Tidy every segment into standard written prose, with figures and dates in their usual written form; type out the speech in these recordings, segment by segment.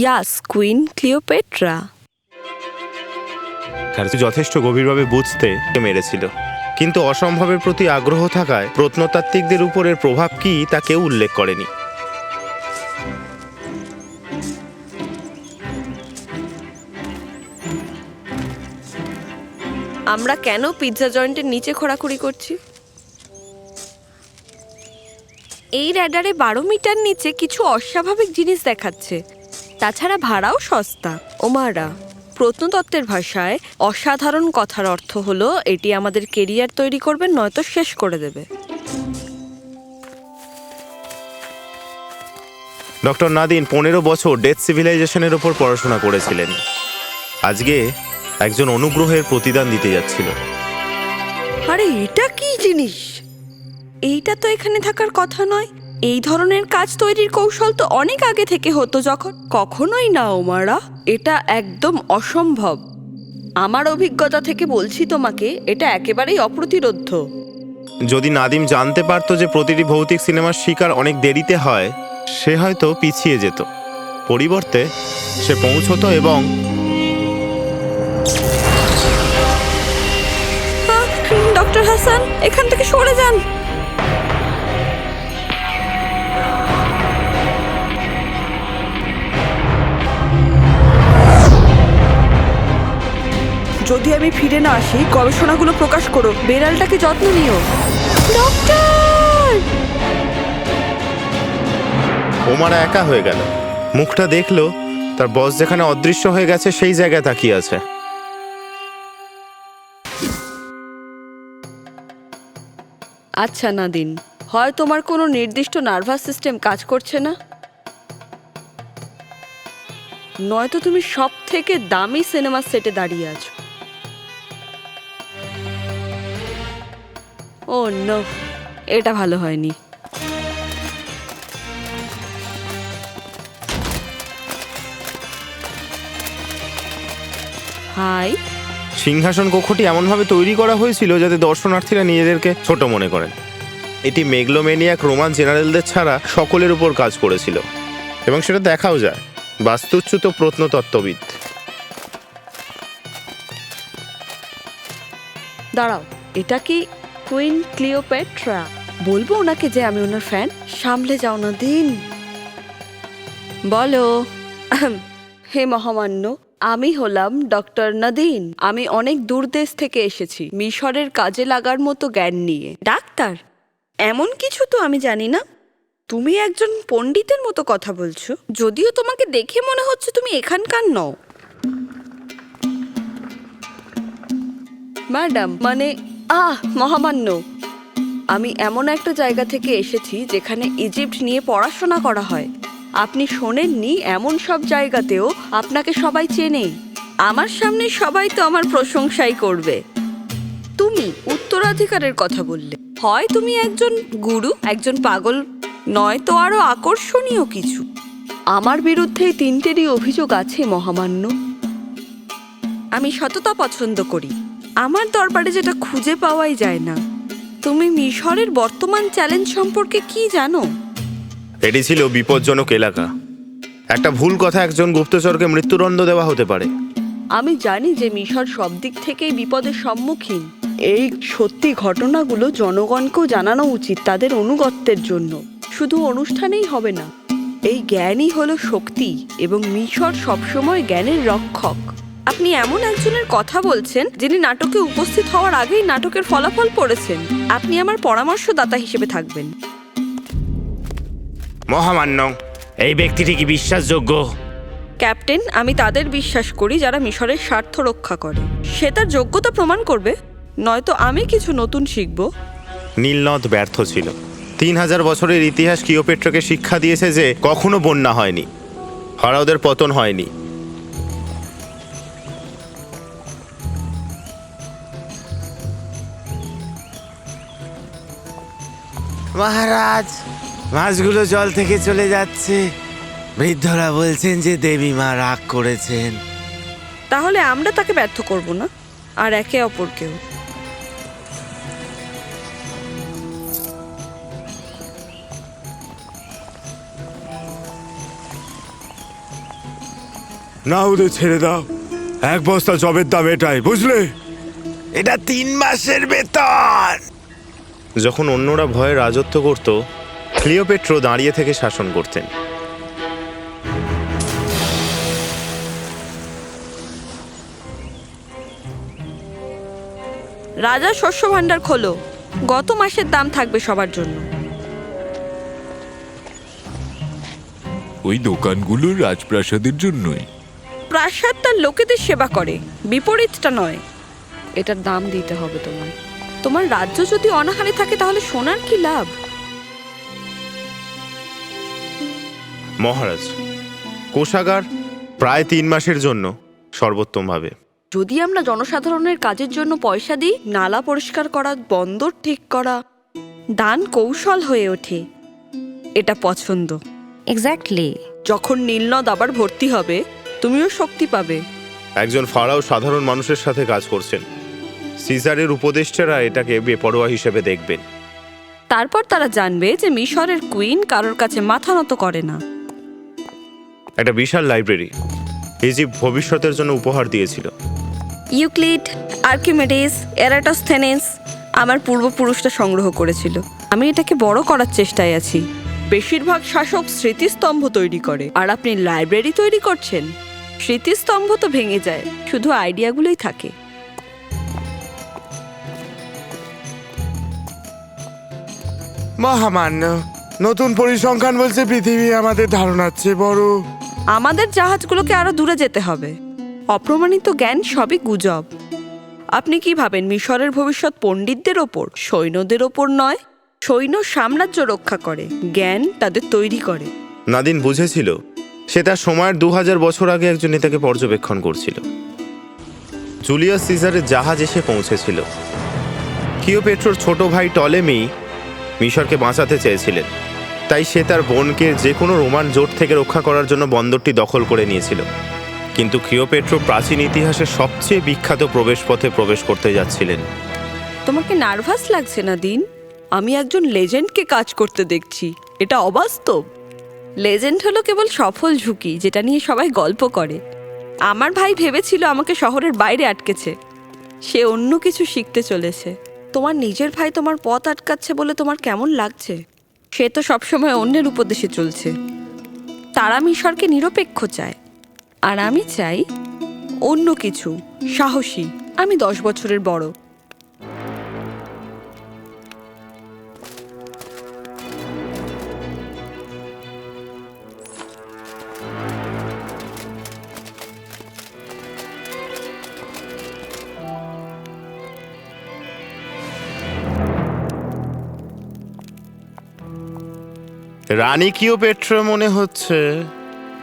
ইয়াস, queen Cleopatra. যথেষ্ট গভীরভাবে বুঝতে মেরেছিল, কিন্তু অসম্ভবের প্রতি আগ্রহ থাকায় প্রত্নতাত্ত্বিকদের উপরের প্রভাব কি তা কেউ উল্লেখ করেনি। আমরা কেন পিৎজা জয়েন্টের নিচে খোঁড়াখুড়ি করছি? এই র্যাডারে 12 মিটার নিচে কিছু অস্বাভাবিক জিনিস দেখাচ্ছে। তাছাড়া ভাড়াও সস্তা। ওমারা, প্রত্নতত্ত্বের ভাষায় অসাধারণ কথার অর্থ হলো এটি আমাদের কেরিয়ার তৈরি করবে, নয়তো শেষ করে দেবে। ডক্টর নাদিন 15 বছর ডেথ সিভিলাইজেশনের ওপর পড়াশোনা করেছিলেন। আজকে একজন অনুগ্রহের প্রতিদান দিতে যাচ্ছিল। আরে এটা কি জিনিস? এইটা তো এখানে থাকার কথা নয়। এই ধরনের কাজ তৈরির কৌশল তো অনেক আগে থেকে হতো। যখন কখনোই না ওমারা, এটা একদম অসম্ভব। আমার অভিজ্ঞতা থেকে বলছি তোমাকে, এটা একেবারেই অপ্রতিরোধ্য। যদি নাদিম জানতে পারতো যে প্রতিটি ভৌতিক সিনেমার শিকার অনেক দেরিতে হয়, সে হয়তো পিছিয়ে যেত। পরিবর্তে সে পৌঁছতো এবং ডক্টর হাসান, এখান থেকে সরে যান। যদি আমি ফিরে না আসি, গবেষণাগুলো প্রকাশ করো। বেড়ালটাকে যত্ন নিও। ডক্টর! ওমারা একা হয়ে গেল। মুখটা দেখলো তার বস যেখানে অদৃশ্য হয়ে গেছে সেই জায়গায় তাকিয়ে আছে। আচ্ছা নাদিন, হয় তোমার কোনো নির্দিষ্ট নার্ভাস সিস্টেম কাজ করছে না, নয়তো তুমি সব থেকে দামি সিনেমার সেটে দাঁড়িয়ে আছো। ও নো, এটা ভালো হয়নি। হাই। সিংহাসন কক্ষটি এমনভাবে তৈরি করা হয়েছিল যাতে দর্শনার্থীরা নিজেদেরকে ছোট মনে করেন। এটি মেগলোমেনিয়াক রোমান জেনারেলদের ছাড়া সকলের উপর কাজ করেছিল, এবং সেটা দেখাও যায়। বাস্তুচ্যুত প্রত্নতত্ত্ববিদ। দাঁড়াও, এটা কি কুইন ক্লিওপেট্রা? বলবো ওনাকে যে আমি ওনার ফ্যান? সামলে যাও নাদিন। বলো। হে মহামান্য, আমি হলাম ডক্টর নাদিন। আমি অনেক দূর দেশ থেকে এসেছি মিশরের কাজে লাগার মতো জ্ঞান নিয়ে। ডাক্তার? এমন কিছু তো আমি জানি না। তুমি একজন পণ্ডিতের মতো কথা বলছো, যদিও তোমাকে দেখে মনে হচ্ছে তুমি এখানকার নও। ম্যাডাম, মানে মহামান্য, আমি এমন একটা জায়গা থেকে এসেছি যেখানে ইজিপ্ট নিয়ে পড়াশোনা করা হয়। আপনি শোনেননি, এমন সব জায়গাতেও আপনাকে সবাই চেনে। আমার সামনে সবাই তো আমার প্রশংসাই করবে। তুমি উত্তরাধিকারের কথা বললে, হয় তুমি একজন গুরু, একজন পাগল, নয়তো আরো আকর্ষণীয় কিছু। আমার বিরুদ্ধে 3টেরই অভিযোগ আছে মহামান্য। আমি সততা পছন্দ করি। আমার দরবারে যেটা খুঁজে পাওয়াই যায় না। তুমি মিশরের বর্তমান চ্যালেঞ্জ সম্পর্কে কি জানো? এটি ছিল বিপজ্জনক এলাকা। একটা ভুল কথা একজন গুপ্তচরকে মৃত্যুদণ্ড দেওয়া হতে পারে। আমি জানি যে মিশর সব দিক থেকেই বিপদের সম্মুখীন। এই সত্যি ঘটনাগুলো জনগণকেও জানানো উচিত, তাদের অনুগত্যের জন্য। শুধু অনুষ্ঠানেই হবে না। এই জ্ঞানই হলো শক্তি, এবং মিশর সবসময় জ্ঞানের রক্ষক। আপনি এমন একজনের কথা বলছেন যিনি নাটকে উপস্থিত হওয়ার আগেই নাটকের ফলাফল পড়েছেন। আপনি আমার পরামর্শদাতা হিসেবে থাকবেন। মহামান্য, এই ব্যক্তিটি কি বিশ্বাসযোগ্য? ক্যাপ্টেন, আমি তাদের বিশ্বাস করি যারা মিশরের স্বার্থ রক্ষা করে। সে তার যোগ্যতা প্রমাণ করবে, নয়তো আমি কিছু নতুন শিখব। নীলনদ ব্যর্থ ছিল। 3000 বছরের ইতিহাস ক্লিওপেট্রাকে শিক্ষা দিয়েছে যে কখনো বন্যা হয়নি, ফারাওদের পতন হয়নি। মহারাজ, মাছগুলো জল থেকে চলে যাচ্ছে। বৃদ্ধরা বলছেন যে দেবী মা রাগ করেছেন। তাহলে আমরা তাকে ব্যর্থ করব না, আর একে অপরকেও। না, ওদের ছেড়ে দাও। 1 বস্তা জবের দাম এটাই, বুঝলে? এটা 3 মাসের বেতন। যখন অন্যরা ভয়ে রাজত্ব করত, ক্লিওপেট্রা দাঁড়িয়ে থেকে শাসন করতেন। রাজা শস্য ভাণ্ডার খোলো, গত মাসের দাম থাকবে সবার জন্য। ওই দোকানগুলো রাজপ্রাসাদের জন্যই। প্রাসাদ তার লোকেদের সেবা করে, বিপরীতটা নয়। এটার দাম দিতে হবে তোমায়। তোমার রাজ্য যদি অনাহারে থাকে তাহলে সোনার কি লাভ? মহারাজ, কোষাগার প্রায় 3 মাসের জন্য সর্বোত্তমভাবে। যদি আমরা জনসাধারণের কাজের জন্য পয়সা দিই, নালা পরিষ্কার করা, বন্দর ঠিক করা, দান কৌশল হয়ে ওঠে। এটা পছন্দ। এক্স্যাক্টলি। যখন নীলনদ আবার ভর্তি হবে, তুমিও শক্তি পাবে। একজন ফারাও সাধারণ মানুষের সাথে কাজ করছেন। সিজারের উপদেষ্টারা এটাকে বেপরোয়া হিসেবে দেখবেন। তারপর তারা জানবে যে মিশরের কুইন কারোর কাছে মাথা নত করে না। একটা বিশাল লাইব্রেরি ইজিপ্ট ভবিষ্যতের জন্য উপহার দিয়েছিল। ইউক্লিড, আর্কিমেডিস, এরাটোস্থেনেস আমার পূর্বপুরুষরা সংগ্রহ করেছিল। আমি এটাকে বড় করার চেষ্টায় আছি। বেশিরভাগ শাসক স্মৃতিস্তম্ভ তৈরি করে, আর আপনি লাইব্রেরি তৈরি করছেন। স্মৃতিস্তম্ভ তো ভেঙে যায়, শুধু আইডিয়াগুলোই থাকে। মহামান্য, নতুন পরিসংখ্যান বলছে পৃথিবী আমাদের ধারণার চেয়ে বড়। আমাদের জাহাজগুলোকে আরো দূরে যেতে হবে। অপ্রমাণিত জ্ঞান সবই গুজব। আপনি কি ভাবেন মিশরের ভবিষ্যৎ পণ্ডিতদের ওপর, সৈন্যদের ওপর নয়? সৈন্য সাম্রাজ্য রক্ষা করে, জ্ঞান তাদের তৈরি করে। নাদিন বুঝেছিল সে তার সময়ের 2000 বছর আগে একজন নেতাকে পর্যবেক্ষণ করছিল। জুলিয়াস সিজারের জাহাজ এসে পৌঁছেছিল। ক্লিওপেট্রার ছোট ভাই টলেমি মিশরকে বাঁচাতে চেয়েছিলেন, তাই সে তার বোনকে যে কোনো রোমান জোট থেকে রক্ষা করার জন্য বন্দরটি দখল করে নিয়েছিল। কিন্তু ক্লিওপেট্রা প্রাচীন ইতিহাসের সবচেয়ে বিখ্যাত প্রবেশপথে প্রবেশ করতে যাচ্ছিলেন। তোমাকে নার্ভাস লাগছে না দিন? আমি একজন লেজেন্ডকে কাজ করতে দেখছি। এটা অবাস্তব। লেজেন্ড হলো কেবল সফল ঝুঁকি, যেটা নিয়ে সবাই গল্প করে। আমার ভাই ভেবেছিল আমাকে শহরের বাইরে আটকেছে। সে অন্য কিছু শিখতে চলেছে। তোমার নিজের ভাই তোমার পথ আটকাচ্ছে বলে তোমার কেমন লাগছে? সে তো সবসময় অন্যের উপদেশে চলছে। তারা মিশরকে নিরপেক্ষ চায়, আর আমি চাই অন্য কিছু, সাহসী। আমি 10 বছরের বড়। রানী ক্লিওপেট্রা মনে হচ্ছে।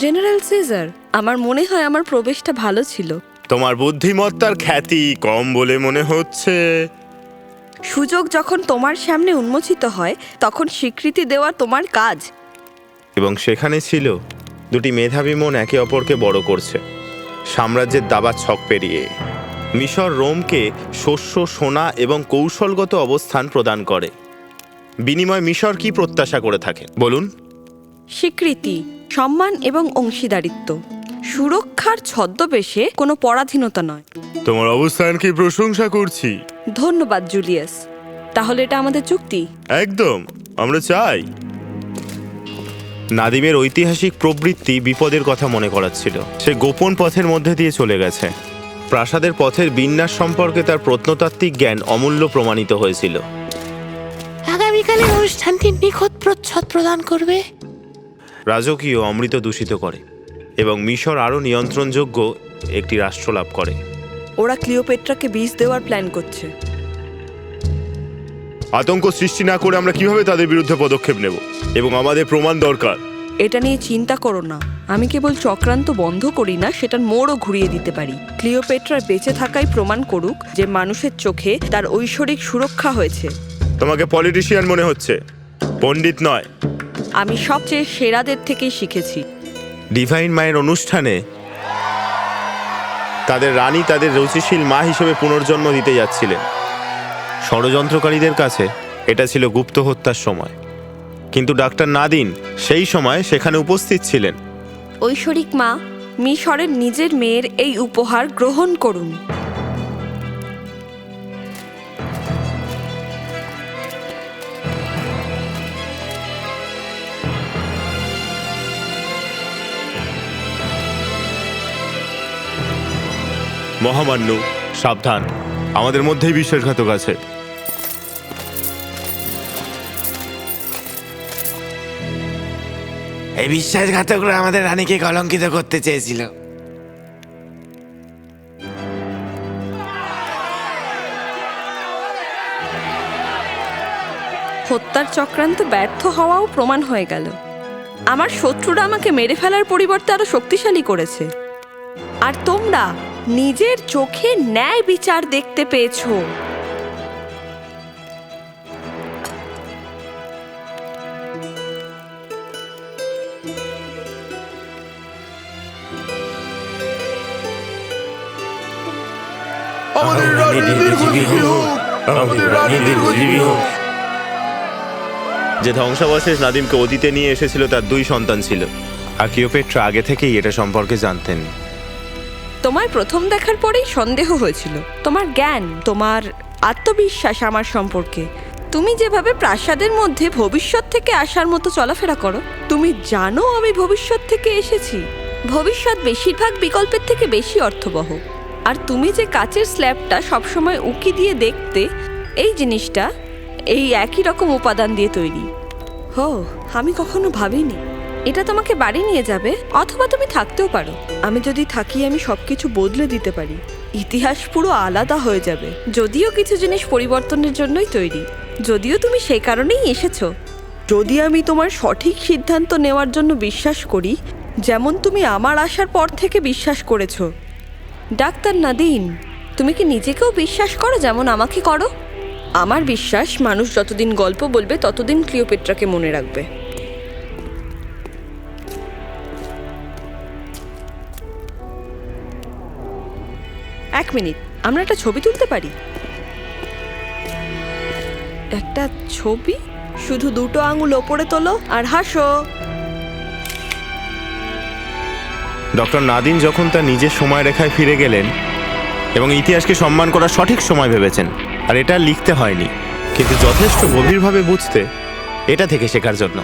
জেনারেল সিজার, আমার মনে হয় আমার প্রবেশটা ভালো ছিল। তোমার বুদ্ধিমত্তার খ্যাতি কম বলে মনে হচ্ছে। সুযোগ যখন তোমার সামনে উন্মোচিত হয়, তখন স্বীকৃতি দেওয়া তোমার কাজ। এবং সেখানে ছিল দুটি মেধাবী মন একে অপরকে বড় করছে, সাম্রাজ্যের দাবা ছক পেরিয়ে। মিশর রোমকে শস্য, সোনা এবং কৌশলগত অবস্থান প্রদান করে। বিনিময় মিশর কি প্রত্যাশা করে থাকে বলুন? স্বীকৃতি, সম্মান এবং অংশীদারিত্ব। সুরক্ষার ছদ্মবেশে কোনো পরাধীনতা নয়। তোমার অবস্থানকে প্রশংসা করছি। ধন্যবাদ জুলিয়াস। তাহলে এটা আমাদের চুক্তি? একদম, আমরা চাই। নাদিমের ঐতিহাসিক প্রবৃত্তি বিপদের কথা মনে করাচ্ছিল। সে গোপন পথের মধ্যে দিয়ে চলে গেছে। প্রাসাদের পথের বিন্যাস সম্পর্কে তার প্রত্নতাত্ত্বিক জ্ঞান অমূল্য প্রমাণিত হয়েছিল। আগামীকালের অনুষ্ঠানটি নিখুঁত প্রচ্ছদ প্রদান করবে। রাজকীয় অমৃত দূষিত করে এবং মিশর আরও নিয়ন্ত্রণযোগ্য একটি রাষ্ট্র লাভ করে। ওরা ক্লিওপেট্রাকে বিষ দেওয়ার প্ল্যান করছে। আতঙ্ক সৃষ্টি না করে আমরা কিভাবে তাদের বিরুদ্ধে পদক্ষেপ নেব? এবং আমাদের প্রমাণ দরকার। এটা নিয়ে চিন্তা করো না। আমি কেবল চক্রান্ত বন্ধ করি না, সেটার মোড়ও ঘুরিয়ে দিতে পারি। ক্লিওপেট্রার বেঁচে থাকাই প্রমাণ করুক যে মানুষের চোখে তার ঐশ্বরিক সুরক্ষা হয়েছে। তোমাকে পলিটিশিয়ান মনে হচ্ছে, পণ্ডিত নয়। আমি সবচেয়ে সেরাদের থেকেই শিখেছি। ডিভাইন মায়ের অনুষ্ঠানে তাদের রানী তাদের রুচিশীল মা হিসেবে পুনর্জন্ম দিতে যাচ্ছিলেন। ষড়যন্ত্রকারীদের কাছে এটা ছিল গুপ্ত হত্যার সময়, কিন্তু ডাক্তার নাদিন সেই সময় সেখানে উপস্থিত ছিলেন। ঐশ্বরিক মা, মিশরের নিজের মেয়ের এই উপহার গ্রহণ করুন। মহামান্য, সাবধান, আমাদের মধ্যেই বিশ্বাসঘাতক আছে। এই বিশ্বাসঘাতকরা আমাদের রানীকে কলঙ্কিত করতে চেয়েছিল। হত্যার চক্রান্ত ব্যর্থ হওয়াও প্রমাণ হয়ে গেল। আমার শত্রুরা আমাকে মেরে ফেলার পরিবর্তে আরো শক্তিশালী করেছে। আর তোমরা নিজের চোখে ন্যায় বিচার দেখতে পেয়েছো। আমাদের রানী নির্জীবী হোক, আমাদের রানী নির্জীবী হোক। যে ধ্বংসাবশেষ নাদিমকে অতীতে নিয়ে এসেছিল তার 2 সন্তান ছিল, আর ক্লিওপেট্রা আগে থেকেই এটা সম্পর্কে জানতেন। তোমার প্রথম দেখার পরেই সন্দেহ হয়েছিল। তোমার জ্ঞান, তোমার আত্মবিশ্বাস আমার সম্পর্কে, তুমি যেভাবে প্রাসাদের মধ্যে ভবিষ্যৎ থেকে আসার মতো চলাফেরা করো। তুমি জানো আমি ভবিষ্যৎ থেকে এসেছি। ভবিষ্যৎ বেশিরভাগ বিকল্পের থেকে বেশি অর্থবহ। আর তুমি যে কাচের স্ল্যাবটা সবসময় উকি দিয়ে দেখতে, এই জিনিসটা এই একই রকম উপাদান দিয়ে তৈরি। হো, আমি কখনো ভাবিনি এটা তোমাকে বাড়ি নিয়ে যাবে, অথবা তুমি থাকতেও পারো। আমি যদি থাকি আমি সবকিছু বদলে দিতে পারি। ইতিহাস পুরো আলাদা হয়ে যাবে। যদিও কিছু জিনিস পরিবর্তনের জন্যই তৈরি, যদিও তুমি সেই কারণেই এসেছো। যদি আমি তোমার সঠিক সিদ্ধান্ত নেওয়ার জন্য বিশ্বাস করি, যেমন তুমি আমার আসার পর থেকে বিশ্বাস করেছো। ডাক্তার নাদিম, তুমি কি নিজেকেও বিশ্বাস করো যেমন আমাকে করো? আমার বিশ্বাস মানুষ যতদিন গল্প বলবে ততদিন ক্লিওপেট্রাকে মনে রাখবে। এক মিনিট, আমরা একটা ছবি তুলতে পারি? একটা ছবি? শুধু 2টো আঙুল ওপরে তোলো আর হাসো। ডক্টর নাদিম যখন তার নিজের সময় রেখায় ফিরে গেলেন এবং ইতিহাসকে সম্মান করার সঠিক সময় ভেবেছেন, আর এটা লিখতে হয়নি, কিন্তু যথেষ্ট গভীরভাবে বুঝতে, এটা থেকে শেখার জন্য।